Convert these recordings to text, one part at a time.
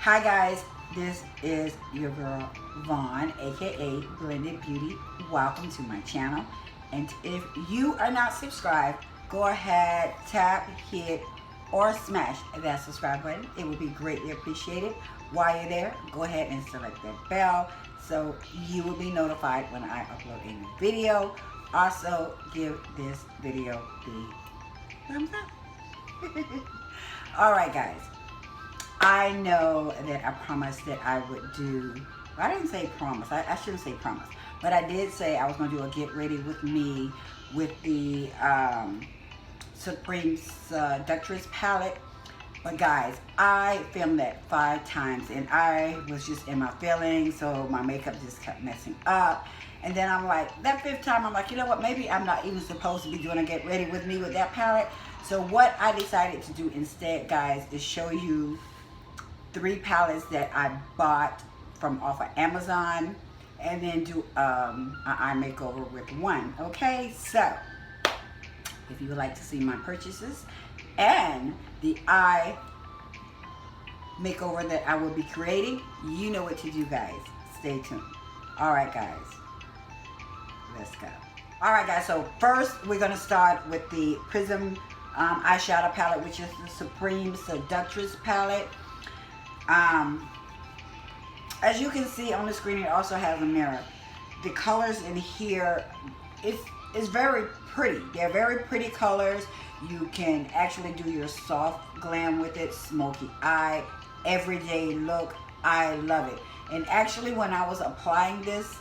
Hi guys, this is your girl Vaughn, aka Blended Beauty. Welcome to my channel. And if you are not subscribed, go ahead, tap, hit, or smash that subscribe button. It would be greatly appreciated. While you're there, go ahead and select that bell so you will be notified when I upload a new video. Also, give this video the thumbs up. Alright guys, I know that I promised that I would do, I didn't say promise, I shouldn't say promise, but I did say I was going to do a get ready with me with the Supreme Seductress palette. But guys, I filmed that 5 times and I was just in my feelings, so my makeup just kept messing up. And then I'm like, that 5th time, I'm like, you know what, maybe I'm not even supposed to be doing a get ready with me with that palette. So what I decided to do instead, guys, is show you 3 palettes that I bought from off of Amazon, and then do an eye makeover with one. Okay, so if you would like to see my purchases and the eye makeover that I will be creating, you know what to do, guys. Stay tuned. Alright guys, let's go. Alright guys, so first we're going to start with the Prism eyeshadow palette, which is the Supreme Seductress palette. As you can see on the screen, it also has a mirror. The colors in here is very pretty. They're very pretty colors. You can actually do your soft glam with it, smoky eye, everyday look. I love it. And actually, when I was applying this,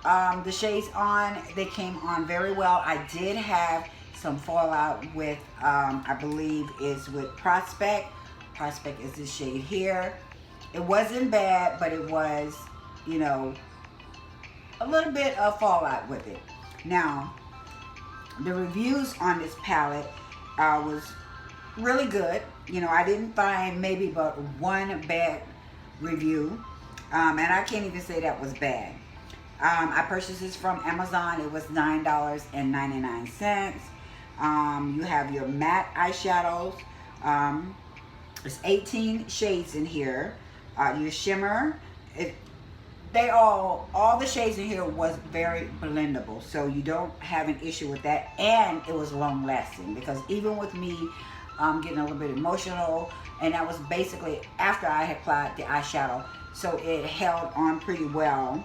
the shades on, they came on very well. I did have some fallout with, I believe is with Prospect. Prospect is this shade here. It wasn't bad, but it was, you know, a little bit of fallout with it. Now, the reviews on this palette was really good. You know, I didn't find maybe but one bad review, and I can't even say that was bad. I purchased this from Amazon. It was $9.99. You have your matte eyeshadows. There's 18 shades in here. Your shimmer, all the shades in here was very blendable, so you don't have an issue with that, and it was long lasting, because even with me getting a little bit emotional, and that was basically after I had applied the eyeshadow, so it held on pretty well,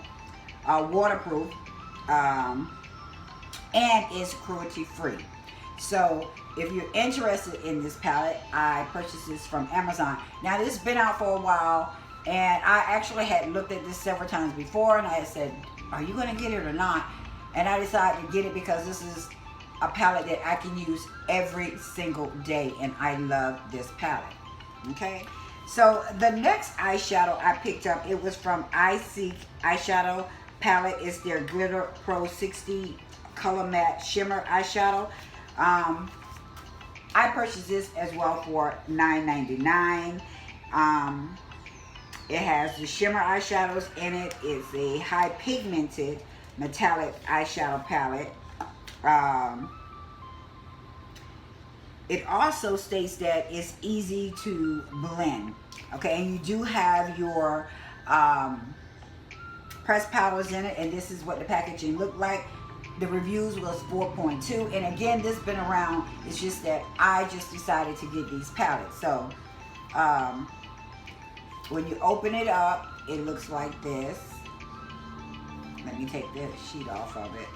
waterproof, and is cruelty free. So if you're interested in this palette, I purchased this from Amazon. Now this has been out for a while, and I actually had looked at this several times before, and I had said, are you going to get it or not? And I decided to get it because this is a palette that I can use every single day, and I love this palette. Okay, so the next eyeshadow I picked up, it was from See Eyeshadow Palette. It's their Glitter Pro 60 Color Matte Shimmer Eyeshadow. I purchased this as well for $9.99. It has the shimmer eyeshadows in it. It's a high pigmented metallic eyeshadow palette. It also states that it's easy to blend. Okay, and you do have your pressed powders in it, and this is what the packaging looked like. The reviews was 4.2, and again, this been around. It's just that I just decided to get these palettes. So when you open it up, it looks like this. Let me take the sheet off of it.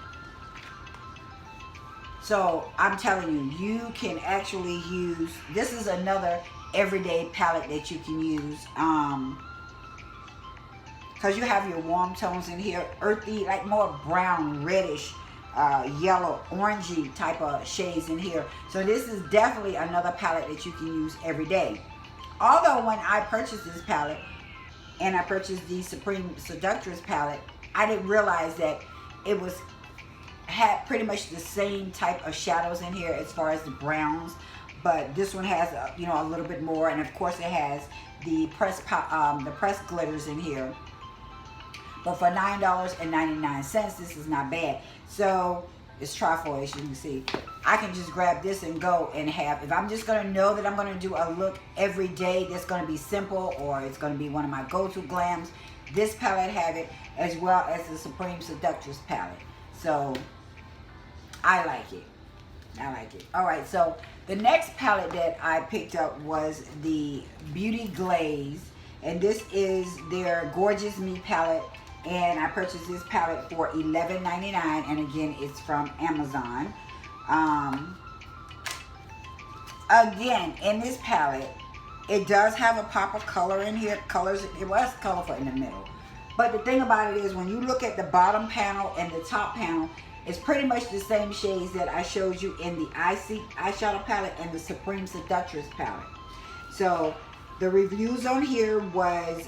So I'm telling you, you can actually use, this is another everyday palette that you can use, because you have your warm tones in here, earthy, like more brown, reddish, yellow, orangey type of shades in here. So this is definitely another palette that you can use every day. Although when I purchased this palette, and I purchased the Supreme Seductress palette, I didn't realize that it had pretty much the same type of shadows in here as far as the browns, but this one has you know, a little bit more, and of course it has the pressed glitters in here. But for $9.99, this is not bad. So It's trifoil, as you can see. I can just grab this and go and have, if I'm just gonna know that I'm gonna do a look every day that's gonna be simple, or it's gonna be one of my go-to glams, this palette have it, as well as the Supreme Seductress palette. So I like it. I like it. All right, so the next palette that I picked up was the Beauty Glaze, and this is their Gorgeous Me palette, and I purchased this palette for $11.99, and again, it's from Amazon. Again, in this palette, it does have a pop of color in here. It was colorful in the middle. But the thing about it is, when you look at the bottom panel and the top panel, it's pretty much the same shades that I showed you in the eyeshadow palette and the Supreme Seductress palette. So the reviews on here was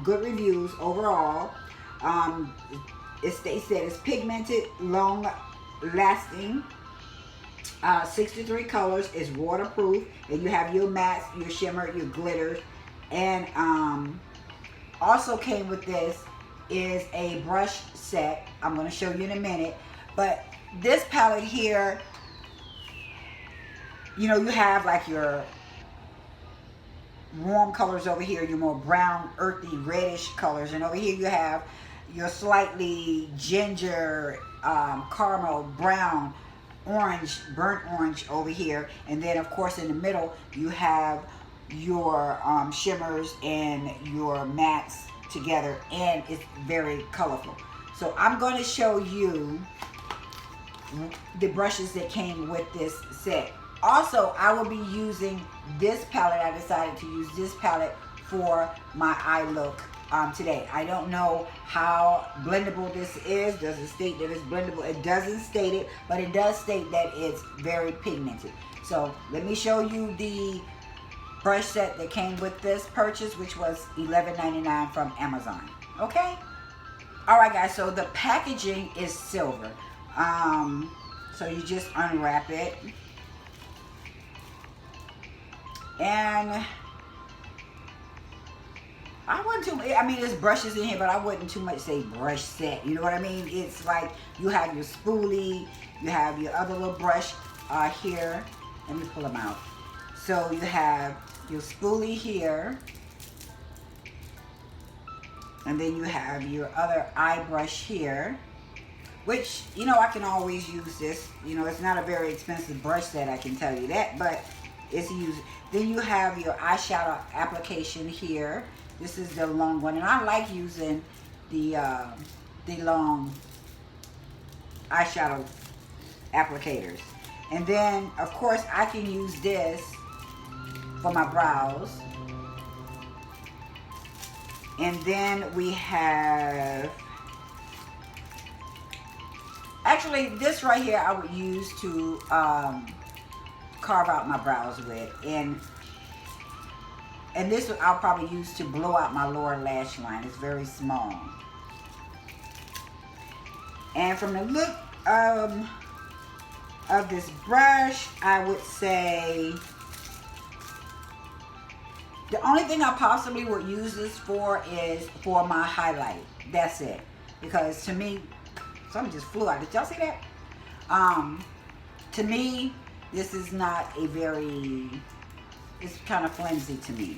good reviews overall. They said it's pigmented, long lasting, 63 colors, is waterproof, and you have your mattes, your shimmer, your glitters, and also came with this is a brush set. I'm going to show you in a minute. But this palette here, you know, you have like your warm colors over here, your more brown, earthy, reddish colors, and over here you have your slightly ginger, caramel, brown, orange, burnt orange over here, and then of course in the middle you have your shimmers and your mattes together, and it's very colorful. So I'm going to show you the brushes that came with this set. Also, I will be using this palette. I decided to use this palette for my eye look today. I don't know how blendable this is. Does it state that it's blendable? It doesn't state it, but it does state that it's very pigmented. So let me show you the brush set that came with this purchase, which was $11.99 from Amazon. Okay? Alright guys, so the packaging is silver. So you just unwrap it. And I mean, there's brushes in here, but I wouldn't too much say brush set. You know what I mean? It's like you have your spoolie, you have your other little brush here. Let me pull them out. So you have your spoolie here, and then you have your other eye brush here, which, you know, I can always use this. You know, it's not a very expensive brush set, I can tell you that, but it's used. Then you have your eyeshadow application here. This is the long one, and I like using the long eyeshadow applicators. And then, of course, I can use this for my brows. And then we have, actually, this right here I would use to carve out my brows with. And this I'll probably use to blow out my lower lash line. It's very small. And from the look of this brush, I would say the only thing I possibly would use this for is for my highlight. That's it. Because to me, something just flew out. Did y'all see that? To me, this is not a very, it's kind of flimsy to me.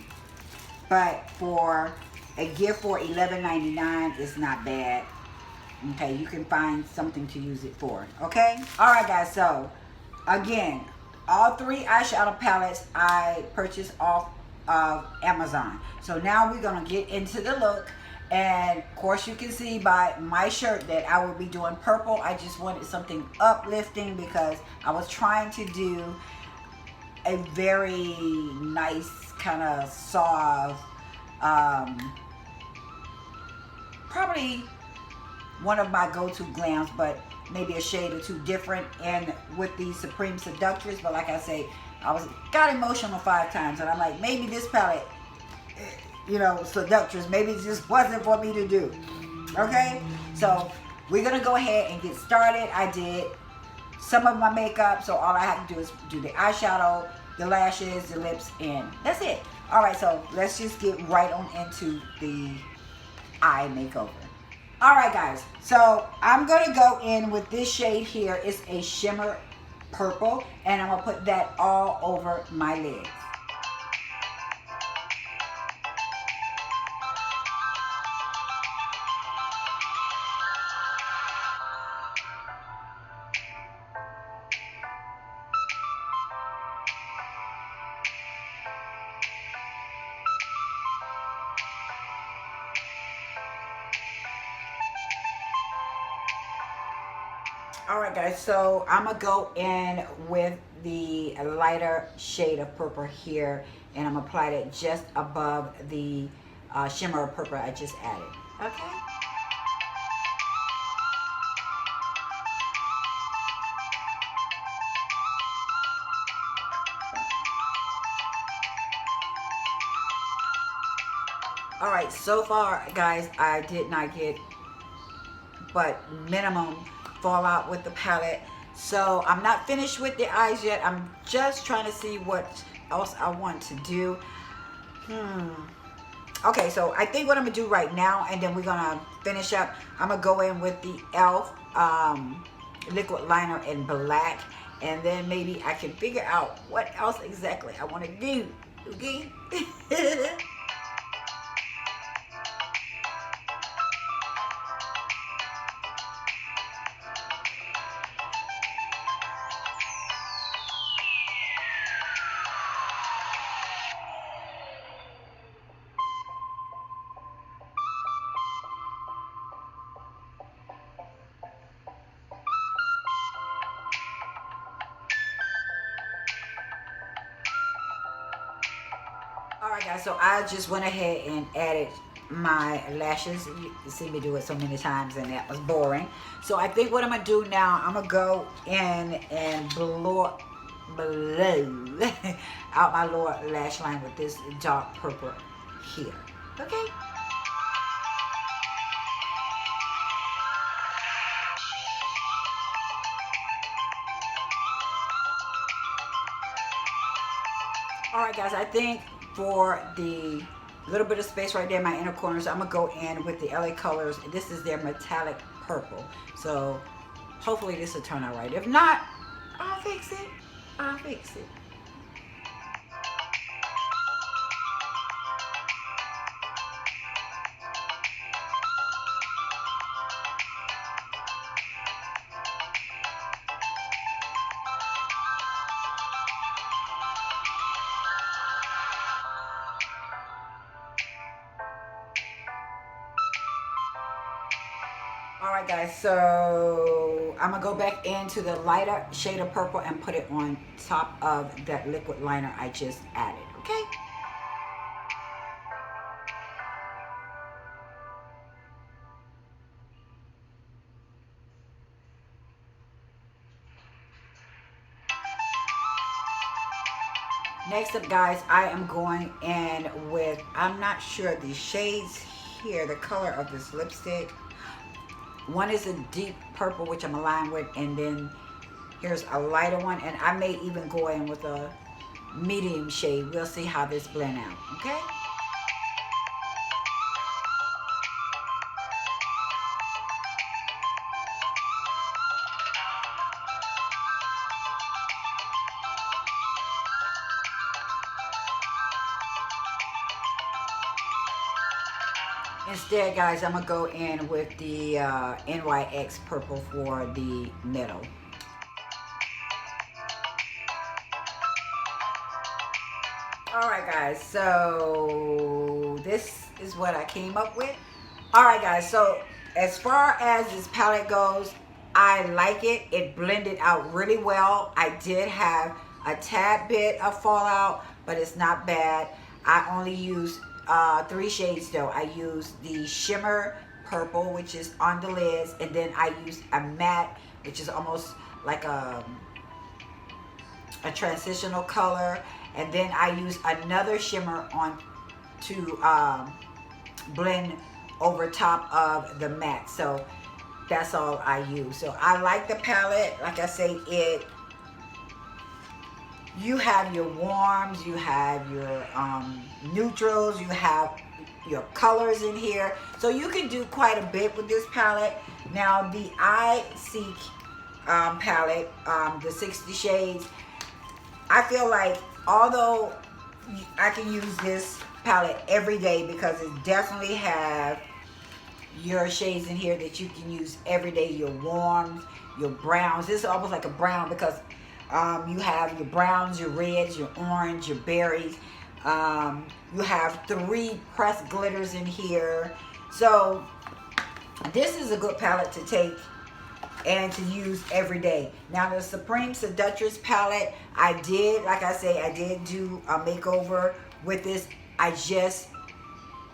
But for a gift for $11.99, it's not bad. Okay, you can find something to use it for. Okay? Alright guys, so again, all three eyeshadow palettes I purchased off of Amazon. So now we're going to get into the look. And of course you can see by my shirt that I will be doing purple. I just wanted something uplifting because I was trying to do a very nice kind of soft, probably one of my go-to glams, but maybe a shade or two different, and with the Supreme Seductress. But like I say, I got emotional 5 times, and I'm like, maybe this palette, you know, Seductress, maybe it just wasn't for me to do. Okay, so we're gonna go ahead and get started. I did some of my makeup, so all I have to do is do the eyeshadow, the lashes, the lips, and that's it. All right, so let's just get right on into the eye makeover. All right, guys. So I'm going to go in with this shade here. It's a shimmer purple, and I'm going to put that all over my lids. All right, guys, so I'm gonna go in with the lighter shade of purple here, and I'm gonna apply it just above the shimmer of purple I just added. Okay. All right, so far, guys, I did not get but minimum fallout with the palette. So I'm not finished with the eyes yet. I'm just trying to see what else I want to do. Okay, so I think what I'm gonna do right now, and then we're gonna finish up, I'm gonna go in with the e.l.f. liquid liner in black, and then maybe I can figure out what else exactly I want to do. Okay. Alright, guys, so I just went ahead and added my lashes. You see me do it so many times and that was boring. So I think what I'm going to do now, I'm going to go in and blow out my lower lash line with this dark purple here. Okay? Alright, guys, I think for the little bit of space right there in my inner corners, I'm gonna go in with the LA Colors. This is their metallic purple, so hopefully this will turn out right. If not, I'll fix it. I'll fix it. Alright, guys, so I'm going to go back into the lighter shade of purple and put it on top of that liquid liner I just added, okay? Next up, guys, I am going in with, I'm not sure the shades here, the color of this lipstick. One is a deep purple, which I'm aligned with, and then here's a lighter one, and I may even go in with a medium shade. We'll see how this blend out, okay? Instead, guys, I'm going to go in with the NYX purple for the middle. Alright, guys, so this is what I came up with. Alright, guys, so as far as this palette goes, I like it. It blended out really well. I did have a tad bit of fallout, but it's not bad. I only used 3 shades though. I used the shimmer purple, which is on the lids, and then I used a matte, which is almost like a transitional color, and then I used another shimmer on to blend over top of the matte. So that's all I use. So I like the palette. Like I say, you have your warms, you have your neutrals, you have your colors in here. So you can do quite a bit with this palette. Now the Eye Seek palette, the 60 shades, I feel like although I can use this palette every day because it definitely have your shades in here that you can use every day, your warms, your browns. This is almost like a brown because you have your browns, your reds, your orange, your berries. You have 3 pressed glitters in here. So this is a good palette to take and to use every day. Now the Supreme Seductress palette, I did, like I say, I did do a makeover with this. I just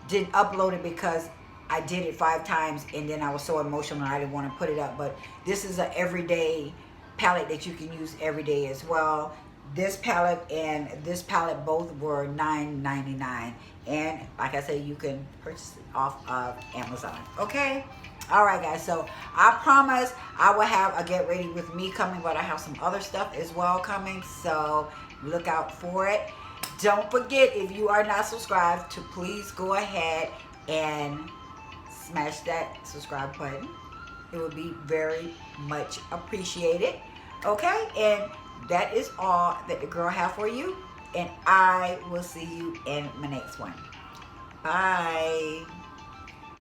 didn't upload it because I did it 5 times and then I was so emotional I didn't want to put it up. But this is an everyday palette that you can use every day as well. This palette and this palette both were $9.99, and like I said, you can purchase it off of Amazon. Okay, all right guys, so I promise I will have a get ready with me coming, but I have some other stuff as well coming, so look out for it. Don't forget, if you are not subscribed, to please go ahead and smash that subscribe button. It would be very much appreciated. Okay, and that is all that the girl have for you, and I will see you in my next one. Bye.